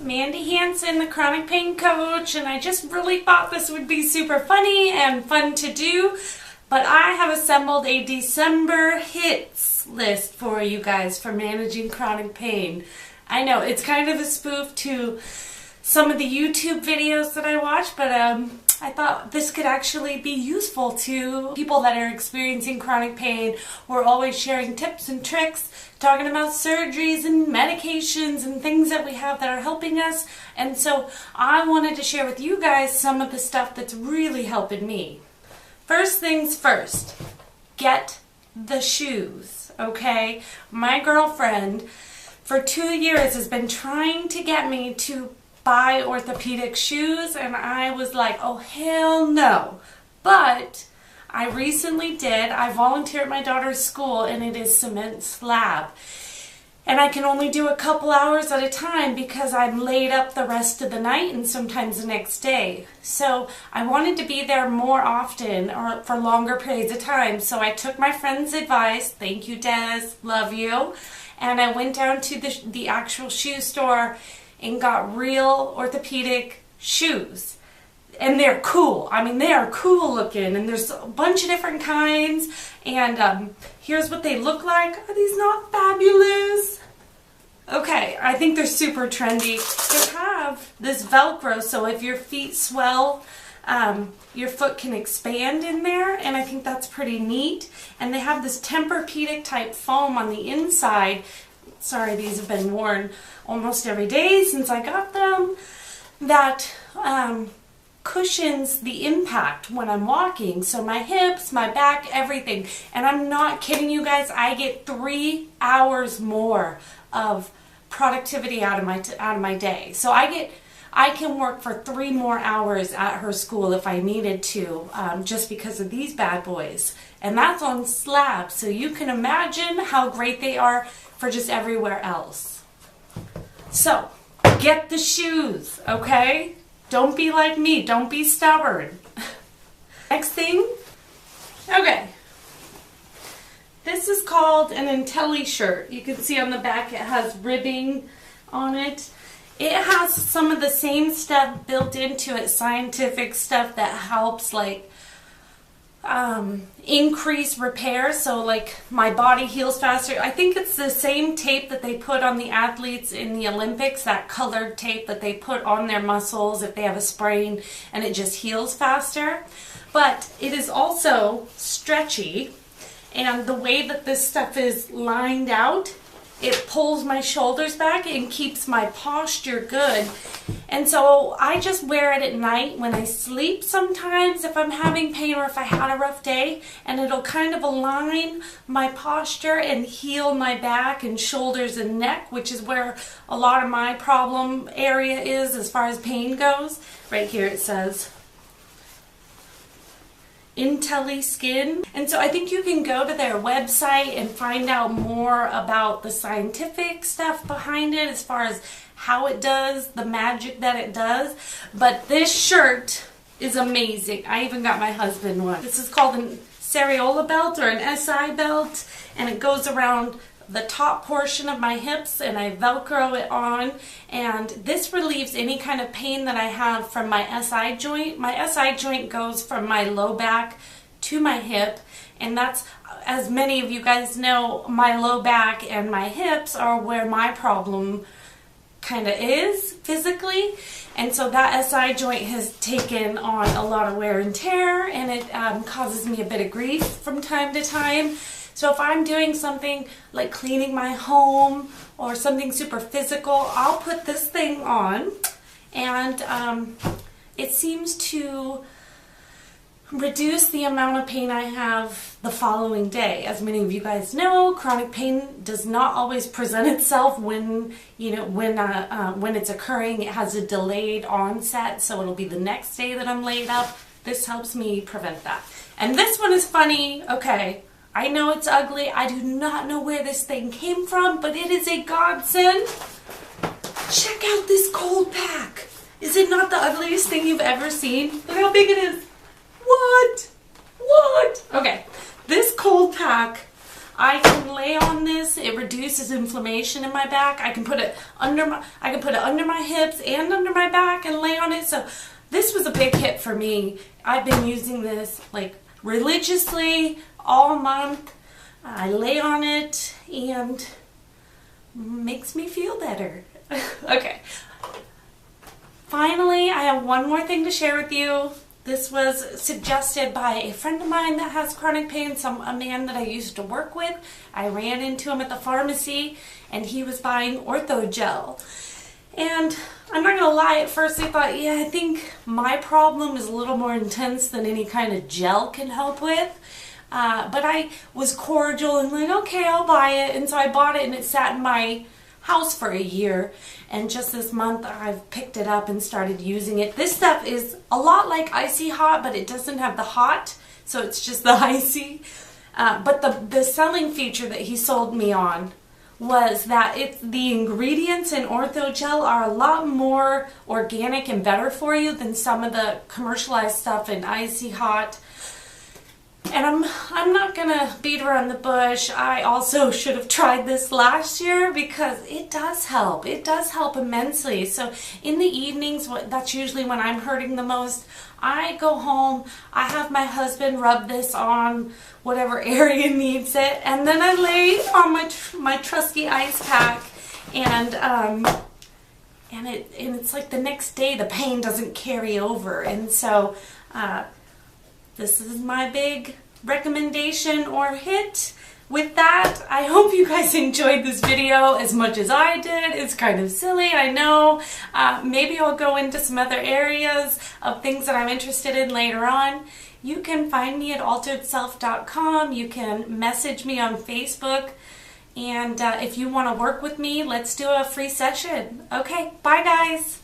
Mandy Hansen, the chronic pain coach, and I just really thought this would be super funny and fun to do. But I have assembled a December hits list for you guys for managing chronic pain. I know it's kind of a spoof to some of the YouTube videos that I watch, but I thought this could actually be useful to people that are experiencing chronic pain. We're always sharing tips and tricks, talking about surgeries and medications and things that we have that are helping us. And so I wanted to share with you guys some of the stuff that's really helping me. First things first, get the shoes, okay? My girlfriend for 2 years has been trying to get me to buy orthopedic shoes, and I was like, oh hell no. But I recently did. I volunteer at my daughter's school, and it is cement slab. And I can only do a couple hours at a time because I'm laid up the rest of the night and sometimes the next day. So I wanted to be there more often or for longer periods of time. So I took my friend's advice. Thank you, Des. Love you. And I went down to the actual shoe store and got real orthopedic shoes. And they're cool. I mean, they are cool looking, and there's a bunch of different kinds. And here's what they look like. Are these not fabulous? Okay, I think they're super trendy. They have this Velcro, so if your feet swell, your foot can expand in there, and I think that's pretty neat. And they have this Tempur-Pedic type foam on the inside. Sorry, these have been worn almost every day since I got them. That cushions the impact when I'm walking. So my hips, my back, everything. And I'm not kidding you guys, I get 3 hours more of productivity out of my day. So I can work for 3 more hours at her school if I needed to, just because of these bad boys. And that's on slabs, so you can imagine how great they are for just everywhere else. So, get the shoes, okay? Don't be like me, don't be stubborn. Next thing, okay. This is called an IntelliShirt. You can see on the back it has ribbing on it. It has some of the same stuff built into it, scientific stuff that helps like increase repair, so like my body heals faster. I think it's the same tape that they put on the athletes in the Olympics, that colored tape that they put on their muscles if they have a sprain, and it just heals faster. But it is also stretchy, and the way that this stuff is lined out, it pulls my shoulders back and keeps my posture good. And so I just wear it at night when I sleep sometimes if I'm having pain or if I had a rough day, and it'll kind of align my posture and heal my back and shoulders and neck, which is where a lot of my problem area is as far as pain goes. Right here it says IntelliSkin. And so I think you can go to their website and find out more about the scientific stuff behind it as far as how it does, the magic that it does. But this shirt is amazing. I even got my husband one. This is called a Sariola belt or an SI belt, and it goes around the top portion of my hips, and I Velcro it on, and this relieves any kind of pain that I have from my SI joint. My SI joint goes from my low back to my hip, and that's, as many of you guys know, my low back and my hips are where my problem kind of is physically. And so that SI joint has taken on a lot of wear and tear, and it causes me a bit of grief from time to time. So if I'm doing something like cleaning my home or something super physical, I'll put this thing on, and it seems to reduce the amount of pain I have the following day. As many of you guys know, chronic pain does not always present itself when it's occurring. It has a delayed onset, so it'll be the next day that I'm laid up. This helps me prevent that. And this one is funny. Okay, I know it's ugly. I do not know where this thing came from, but it is a godsend. Check out this cold pack. Is it not the ugliest thing you've ever seen? Look how big it is. What? Okay, this cold pack, I can lay on this. It reduces inflammation in my back. I can put it under my hips and under my back and lay on it. So this was a big hit for me. I've been using this like religiously all month. I lay on it and makes me feel better. Okay. Finally, I have one more thing to share with you. This was suggested by a friend of mine that has chronic pain, a man that I used to work with. I ran into him at the pharmacy and he was buying Orthogel. And I'm not going to lie, at first I thought, yeah, I think my problem is a little more intense than any kind of gel can help with. But I was cordial and like, okay, I'll buy it. And so I bought it and it sat in my house for a year. And just this month I've picked it up and started using it. This stuff is a lot like Icy Hot, but it doesn't have the hot. So it's just the icy. But the selling feature that he sold me on was that the ingredients in Orthogel are a lot more organic and better for you than some of the commercialized stuff in Icy Hot. And I'm not gonna beat around the bush. I also should have tried this last year because it does help. It does help immensely. So in the evenings, that's usually when I'm hurting the most, I go home, I have my husband rub this on whatever area needs it, and then I lay on my trusty ice pack, and it's like the next day the pain doesn't carry over. And so this is my big recommendation or hit. With that, I hope you guys enjoyed this video as much as I did. It's kind of silly, I know. Maybe I'll go into some other areas of things that I'm interested in later on. You can find me at alteredself.com. You can message me on Facebook. And if you want to work with me, let's do a free session. Okay, bye guys.